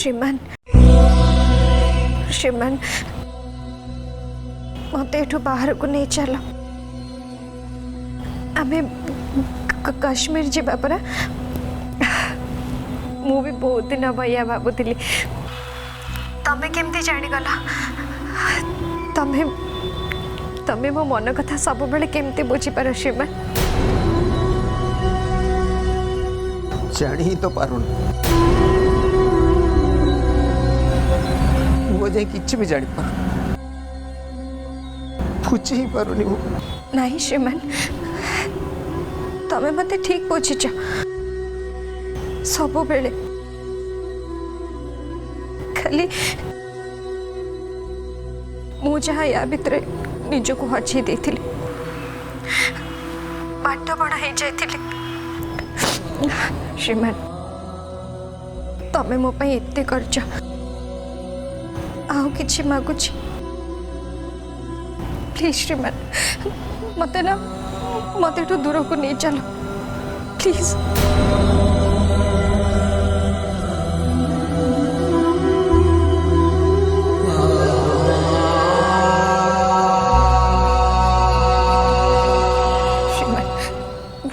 श्रीमान श्रीमान मत एठू बाहर को नहीं चल आमे कश्मीर जीवा परा मु भी बहुत दिन हम या भावुली तमें केमती जानीगल तमें तमें मो मन कथा सब बेले केमती बुझीपार श्रीमान जानी ही तो पारुन वो जाए किसी भी जानी पार बुझी ही पारुनी वो नहीं श्रीमान तमें मते ठीक बुझीच सब बेले खाली मु जहाँ या भितर निजको हजई देथिली बाट बड़ा हो जाइथिली श्रीमान तमें मो पाई एते करछ आउ किछि मागुछि प्लीज श्रीमान मते ना मते तो दूर को नहीं चलो प्लीज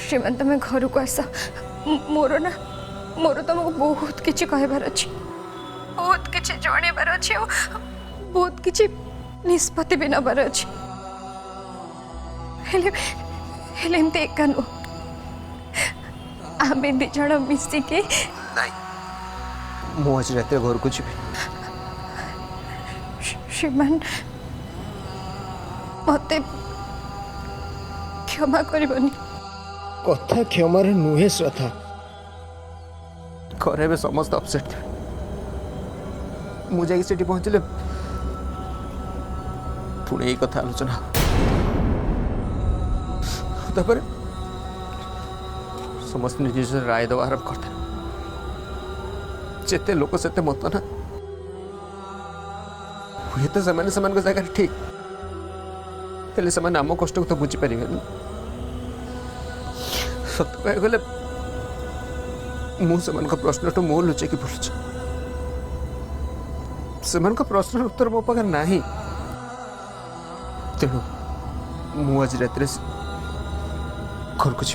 श्रीमान तुम घर को आस मोर तुमको बहुत किसी कहबार अच्छी बहुत किसी जनबार अच्छी बहुत किसी निष्पत्ति भी नबार अच्छी एमती एका नु आम दिज मिसिकी मु आज रात घर को जी श्रीमान मत क्षमा करनी कथा क्षमार नुहे श्रद्धा घरे में समस्त अपसेट थे मुझे से पहुंचले पुणे यही कथा आलोचना तापर समस्त निज राय दवा आरंभ करते जिते लोक से मत ना हुए तो से जगह ठीक हेल्ले से आम कष्ट को तो बुझीपारे सत कह गले मुझे प्रश्न तो मो लुचे बोलुच से प्रश्न उत्तर मो पाखे ना तेणु मुझे रात घर को जी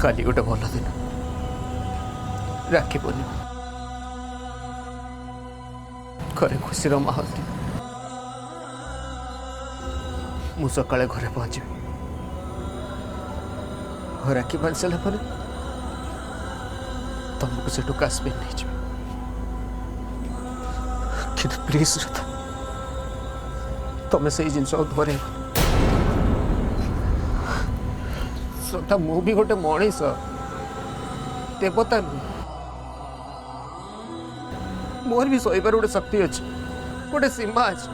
काली गोटे भल दिन राखी पूर्णिमा घरे खुशी माहौल थी मु सकाଳେ घरे पहुंची राखी बांध सारा पर तुमको से काश्मीर नहीं जाए कि प्लीज श्रद्धा तुम से जिन धरे श्रद्धा मु भी गोटे मनीष देवता नु मोर भी सहीबार गोटे शक्ति अच्छे गोटे सीमा अच्छे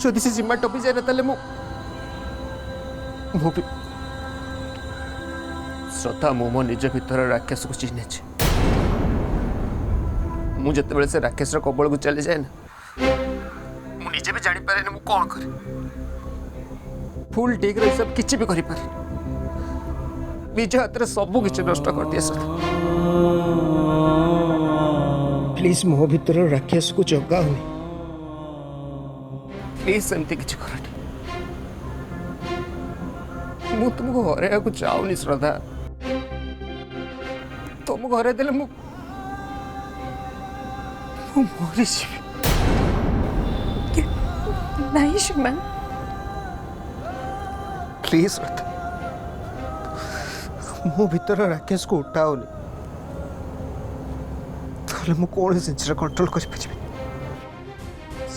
जदि से सीमा टपी जाए ना मु भी श्रद्धा मो मो निज भीतर राक्षस को चिन्हे मुझे से राक्षस कबल को चली जाए ना मुझे भी जानी पारे मु कौन करे फुल ठीक रही सब किसी भी करें निज हाथ में सब किसी नष्ट कर दिए श्रद्धा प्लीज मो भीतर राक्षस को जगा हुए प्लीज सेमती किसी करनी मु तुमको हरैया को चाहूनी श्रद्धा तुम घरे देले मु मरी नहीं श्रीमान प्लीज श्रद्धा मो भीतर राकेश को उठाओनी ताले मु कौन जिन कंट्रोल कर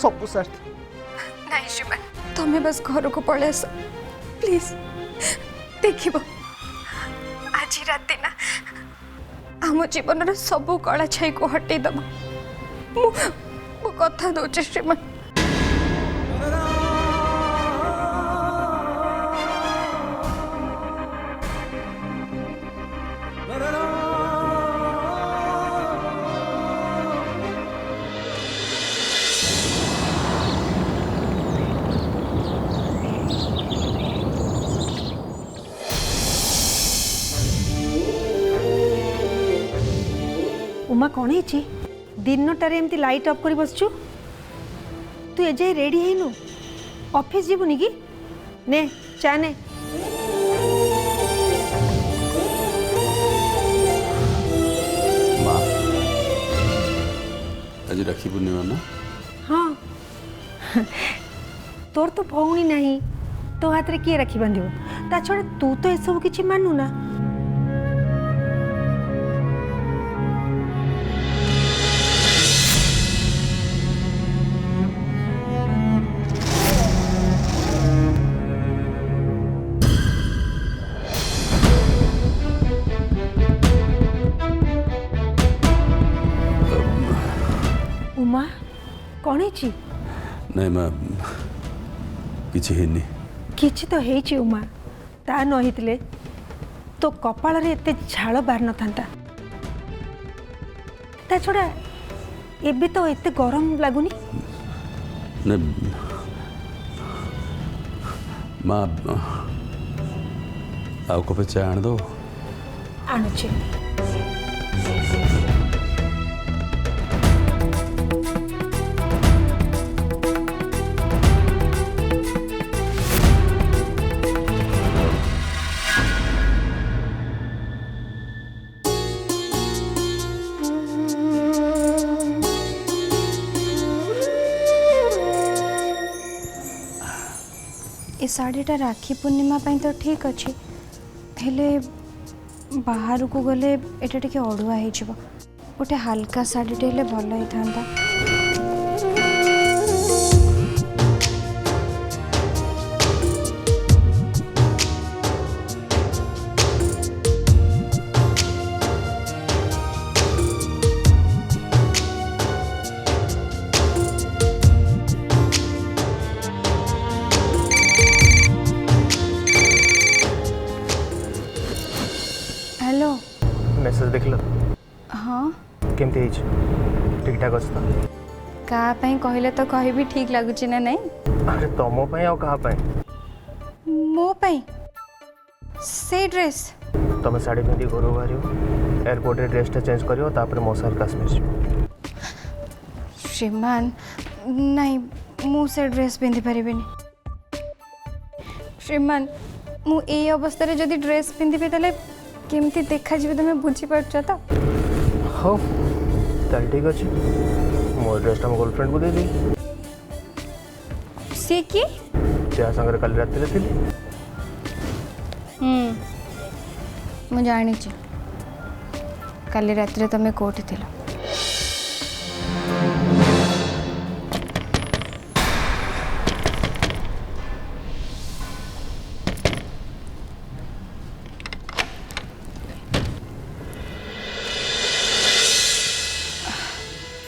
सब साथ नहीं श्रीमान तुम्हें बस घर को पड़े आस प्लीज देख आज राति ना आम जीवन सबू कला छाई को हटे दब मु कथा दौचे श्रीमान उमा कौन है दिनटार एमती लाइट ऑफ कर बसचु तू एजाए रेडी है ऑफिस जीवनी कि ने चा ने माँ आज राखी पूर्णिमा ना हाँ तोर तो भौणी नहीं तो हाथ रे किए राखी बांधिबो ता छड़ा तू तो एसबू किछि मानू ना उमा कौन है नहीं माँ किसी है किछि तो हेछि उमा ता न हितले तो कपाल रे एते झाल बाहर न थांता ता छोड़ा एबे तो एते गरम लागुनी नहीं माँ आओ कप चाय आण दो आणुछि ए शाढ़ीटा राखी पूर्णिमा पाई तो ठीक अच्छे हेले बाहर को गले एटा टिके अड़ुआ हो गोटे हल्का शाढ़ीटे हेले भल होता हेलो मेसेज देख लो हाँ केमती ठीक ठाक अच्छे तो क्या कहले तो कह भी ठीक लगुच ना नहीं अरे तुम आ कहा मो पाई से ड्रेस तुम शाढ़ी पिंधि घर बाहर एयरपोर्ट ड्रेसटा चेंज कर मो सार काश्मीर जी श्रीमान नहीं मु से ड्रेस पिंधि पारिबेनी श्रीमान मु ए अवस्था रे जदि ड्रेस पिंधिबे तले केमती देखा जी तुम बुझी पार्छ तो हाँ चल ठीक अच्छे मो ड्रेसटा मो गर्लफ्रेंड को दे दी सी की त्या संगे कल रात थी मु जानी काली रात तुम कोठी थिल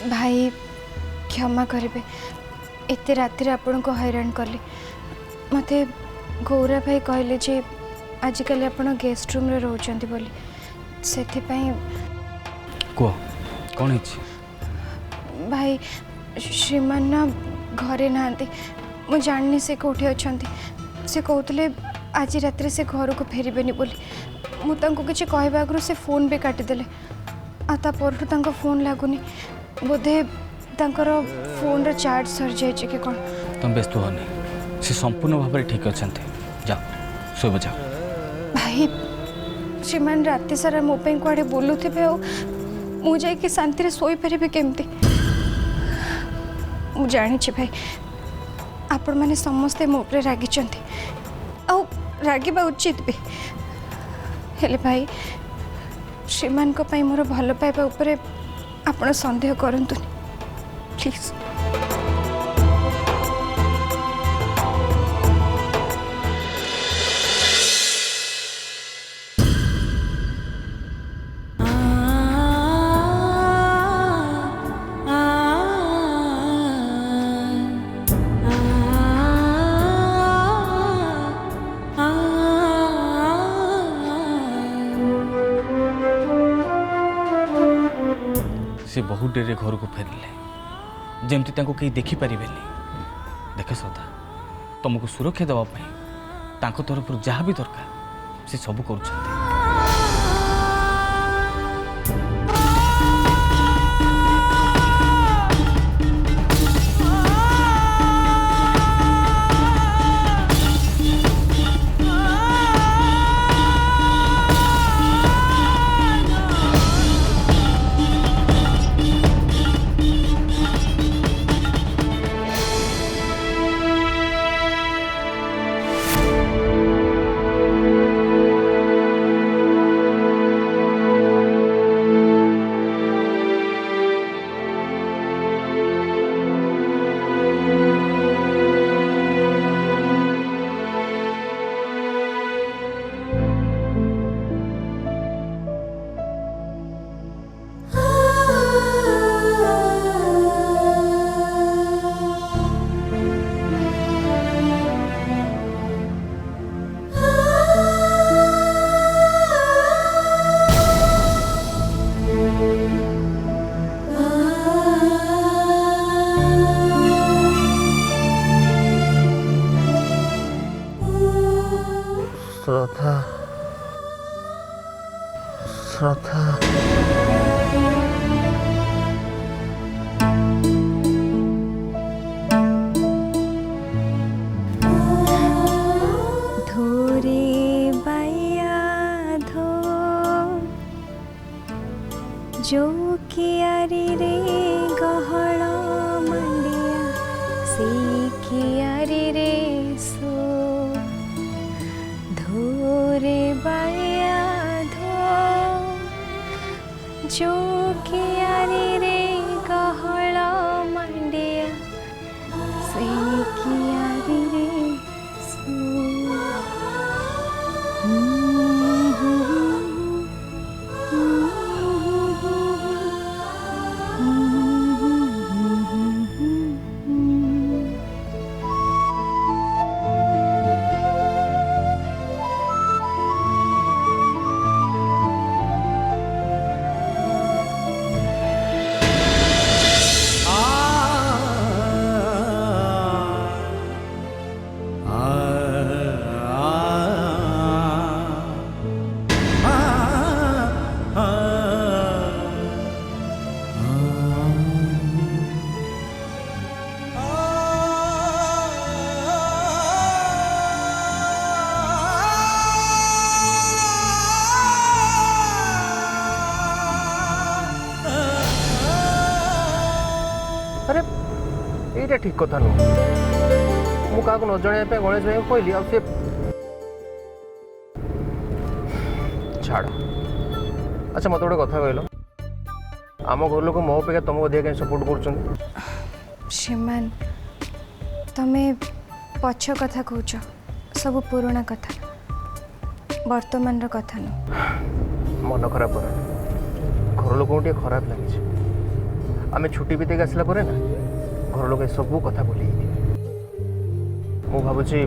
भाई क्षमा करेंगे एते राति आपण को हैरान कली मत गौरा भाई कहले जे आजिकल आप गेस्ट रूम रे रोचंती बोली सेथिपाई कह कौन है भाई श्रीमान ना घरे नहांती मु जाननी से कोठी अछंती से कहते आज रात से घर को फेरबेनी बोली मु तांको किछि कहबा आगु से फोन भी काटिदेले आता परठू तांको फोन लागुनी बोधे तांकर फोन रे चार्ज सर जाए कि कौन तुम व्यस्त हो नहीं से संपूर्ण भाव में ठीक अच्छा जाओ शोब जाओ भाई श्रीमान राति सारा मो पे कुआडे बोलुथिबे आ मु जाई कि शांति रे सोई परिबे केमती मु जानी छी भाई आपण माने समस्ते मो पे रागी चंती आ रागिबा उचित भी हेले भाई श्रीमान को पाई मोर भल पाइबा उपरे आपण संदेह करंतुनी प्लीज से बहुत डेरे घर को फेरले जमती कहीं देखिपारे देख सदा तुमको सुरक्षा देवाई तरफ जहाँ भी दरकार से सब कर श्रद्धा धोरे बैया धो जो कियारी रे गहळ मंडिया से कियारी रे सो धोरे बैया धो जो कियारी रे गहळ मंडिया से कियारी रे सो अरे ये ठीक कथा नुह मु क्या न जन गणेश भाई को कहली सी छाड़ अच्छा मत गोटे कथा कहल आम घर लोक मो अपेक्षा तुम अधिक कहीं सपोर्ट कर श्रीमान तमे पछ कथा कहूच सब पुराणा कथा वर्तमान कथा न मन खराब कर घर लोक खराब लगे आम छुट्टी बीत आसला ना घर लोग सब कथा बोली मु भावुची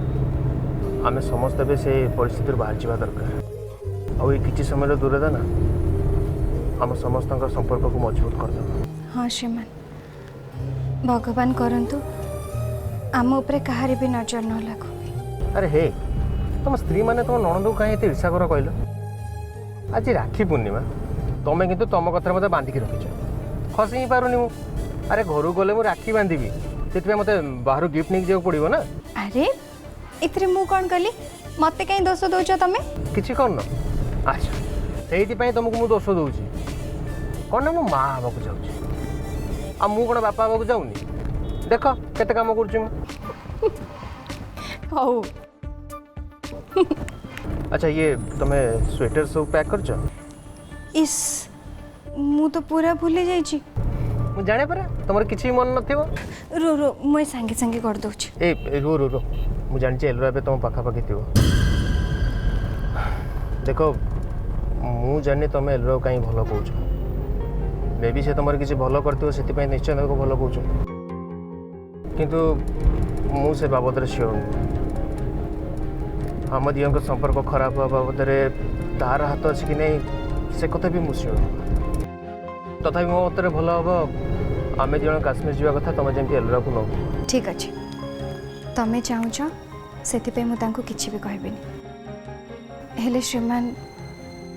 आम समस्त भी से परिस्थिति बाहर जावा दरकार आ किसी समय दूरता ना आम समस्त संपर्क को मजबूत करदे। हाँ श्रीमान भगवान करंतु आम उपरे कहारी भी नजर न लागू। अरे हे तुम स्त्री मैंने तुम नणंद को कहीं ईर्षा कर कहल आज राखी पूर्णिमा तुम्हें किंतु तुम कथा मत बांधिकी रखीच खसी ही पारुनी मु अरे घर गले मु राखी बांधि से मत बाहर गिफ्ट नहीं जाओ पड़ो ना। अरे इतरे मु कौन कली मते कहीं दोष दौच तमे किसी करन अच्छा से तुमको मु दोष दूची कौन ना मो माँ हाँ चाहूँगी आ मु कौन बापा हाँ चाहूनी देख केते काम कर हौ अच्छा ये तुम्हें स्वेटर सब पैक कर इस मु तो पूरा भूली जाइछि मु जाने परा तुमर किछि मन नथिबो रो रो मैं संगे संगे कर दोछि ए रो रो रो मु जानि छ एलरा बे तुम पाखा पाखी थिबो देखो मु जानि तुम एलरा काई भलो कहउछ मे भी से तुमर किछि भलो करथिबो सेति पय निश्चय को भलो कहउछ किंतु मु से बाबद रे श्योर हम दियंक संपर्क खराब बाबद रे तार हाथ अछि कि नहीं से कथा भी मु श्योर तथापि मो मत भल हम आम जन काश्मीर जावा कथा तुम जमी एलरा को न ठीक अच्छे तमें चाहूच से मुझे किसी भी कहबेनी हेले श्रीमान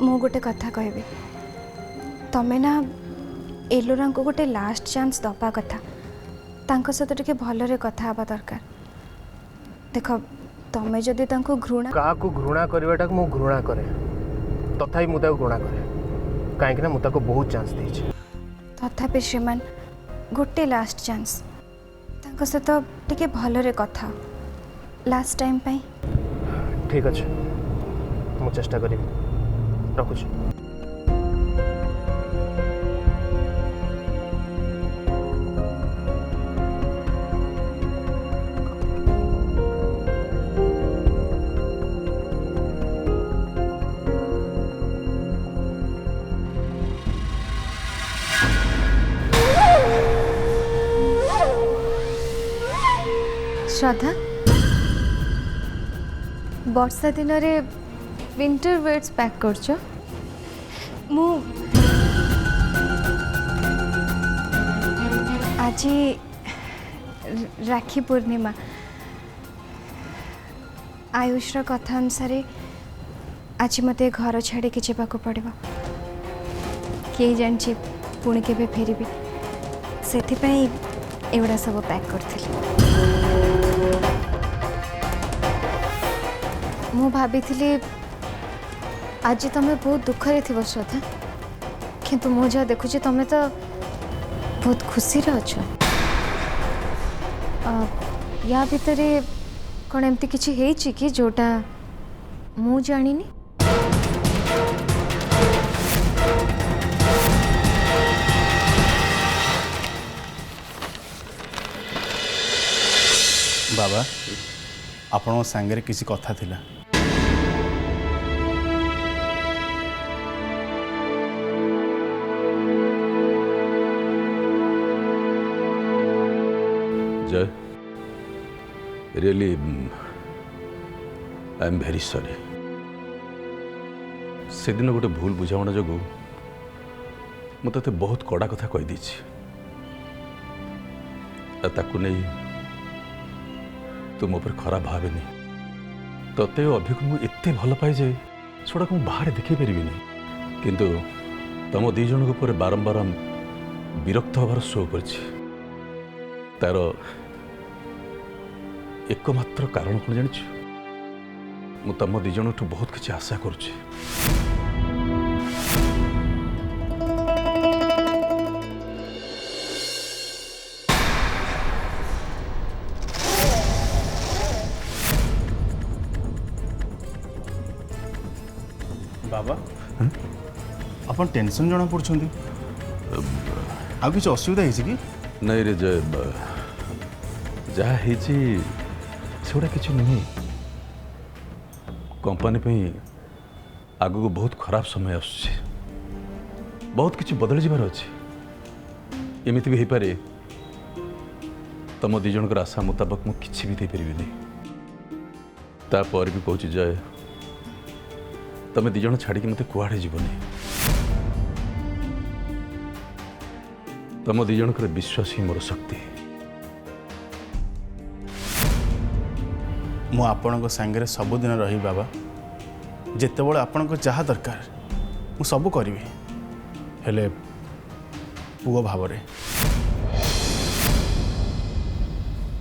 मु गोटे कथा कहबी तमें ना एलोरा को गोटे लास्ट चांस दबा कथा तांको सहित टिके भलरे कथा हवा दरकार देख तमें जदि तांको घृणा का घृणा करवाटा मु घृणा करे तथापि मुझे घृणा करे कहीं मुझे बहुत चांस देछि तथापि श्रीमान गोटे लास्ट चांस तांको सहित टिके भलरे कथा लास्ट टाइम पाई ठीक अच्छे मु चेष्टा करी रखुच श्रद्धा वर्षा दिन रे विंटर वेयर्स पैक करछ मु आज राखी पूर्णिमा आयुष कथा अनुसार आज मते घर छाड़ी के जावाक पड़िबो किए जानी पुणी केबे फेरबी से एगुड़ा सब पैक करी मु भाभी आज तुम बहुत दुखरे थी श्रद्धा किंतु मु जहाँ देखुची तुम तो बहुत खुशी अच्छ या भितर कौन एमती किसी है कि जोटा मु जानी बाबा आपण सांगे किसी कथा थिला जय really I am very sorry से दिन गोटे भूल बुझाणा जो मुझे बहुत कड़ा कथा कहीदे ताकू नहीं तू मो पर खराब भावेनि तते अभिक मुझे भल पाए जे छोड़ा को बाहर देखे पारि किंतु तुम दी जन पर बारंबार विरक्त हबार शो कर तार एकमात्र कारण कौन जानी मु तुम दी जन बहुत किसी आशा करुच्ची बाबा अपन टेंशन जना पड़छंती आ किछ असुविधा है कि नहीं रे जय जहाँ सेगुड़ा किसी नुहे कंपनी पे आगु को बहुत खराब समय आसुची बहुत किसी बदल जाबार अच्छे एमती भी हो पारे तुम दी जन आशा मुताबक मुझे किसी भी दे पारि तापर भी कहूँ जय तुम दी जन छाड़ी मत कुआड़े जीवनी तुम दी जनकर विश्वास ही मोर शक्ति मु आपण सांगे सबुदिन रही बाबा जितेबाला आपण जहाँ दरकार मु सब करी हेले पुओ भाव रे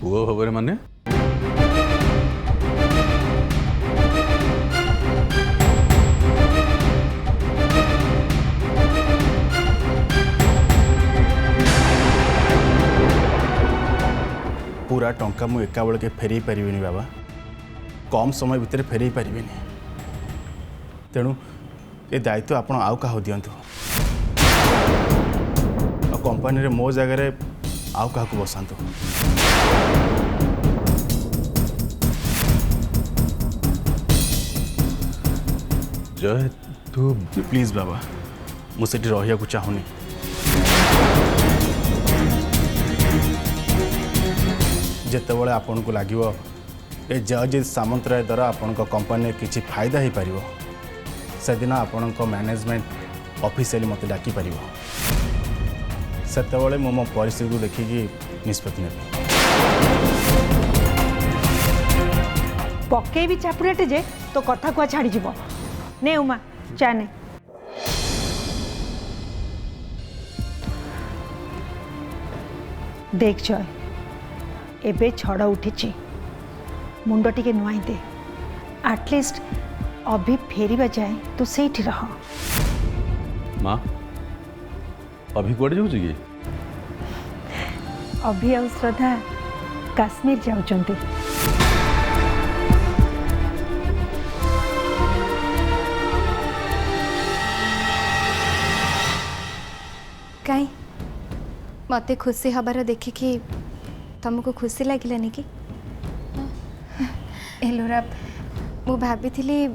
पुओ भाव माने पूरा टंका मु एका बेल के फेरई पारिनी बाबा कम समय भितर फेरई पारिनी तेणु ए दायित्व आपण आउ क्या दिंतु कंपनी रे मो जगह आउ क्या बसातु जय तू प्लीज बाबा मुझे रहा चाहूनी जितेबाला आपन को लगे ए जज सामंतराय द्वारा आपण कंपनी किसी फायदा हो पार से दिन आपण मैनेजमेंट ऑफिशियली मत डाकी पार से मो परिस्थिति को देखिकी निष्पत्ति ने पके भी चापुराटे जे तो कथा कुआ छाड़ी जीव ने उमा चा ने देख जय एबे छड़ उठी मुंड टिके नुआई दे एटलिस्ट अभी फेरिबा जाए तो सेठी रह माँ अभी कौड़े जाऊँ कि अभी आ श्रद्धा काश्मीर जाउचंती कहीं मते खुशी हबार देखिकी तुमको खुशी लगिलानी कि एलोरा मु भाभी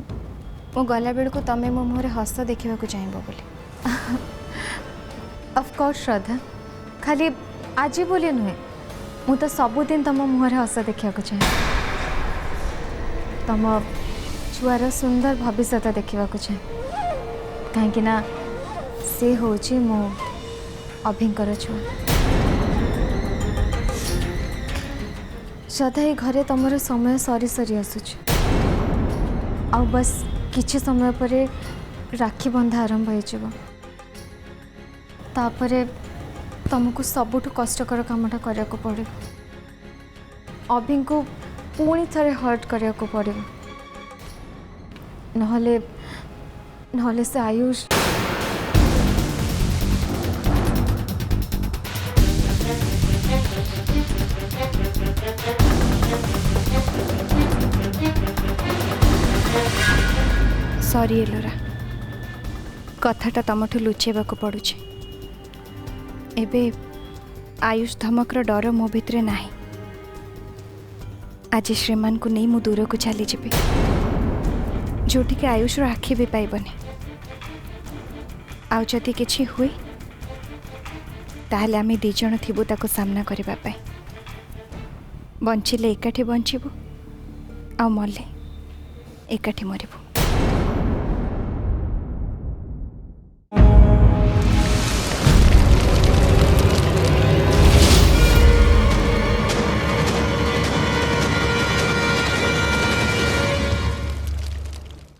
मु गला बेल को तमें मो मुहर हस देखा चाहिए बोली ऑफकोर्स श्रद्धा खाली आज बोली नुहे मु तो सबुदिन तुम मुहर हस देखा चाहिए तुम छुआर सुंदर भविष्य देखा चाहिए कहीं से हूँ मो अभिंकर छुआ श्रद्धा ये घरे तुम समय सरी सरी आसुच आ बस किछि समय पर राखी बंधा आरंभ हो तापरे तुमको सबुठ कष्टकर कामटा करने को पड़ो अभी को पुणी थे हर्ट करने को पड़ो नहले नहले से आयुष सॉरी एलोरा कथाटा तुमठू लुचेबा को पड़ुछि एबे आयुष धमकर डर मो भितरे नाही आज श्रीमान को नहीं मु दूर को चली जी जोटि के आयुष आखि भी पाइबनी आउ जदि किछि हुई ताहले आमे दी जण थिबु ताको सामना करबा पाई बंचिले एकाठी बंचिबु आ मले एकाठी मरिबु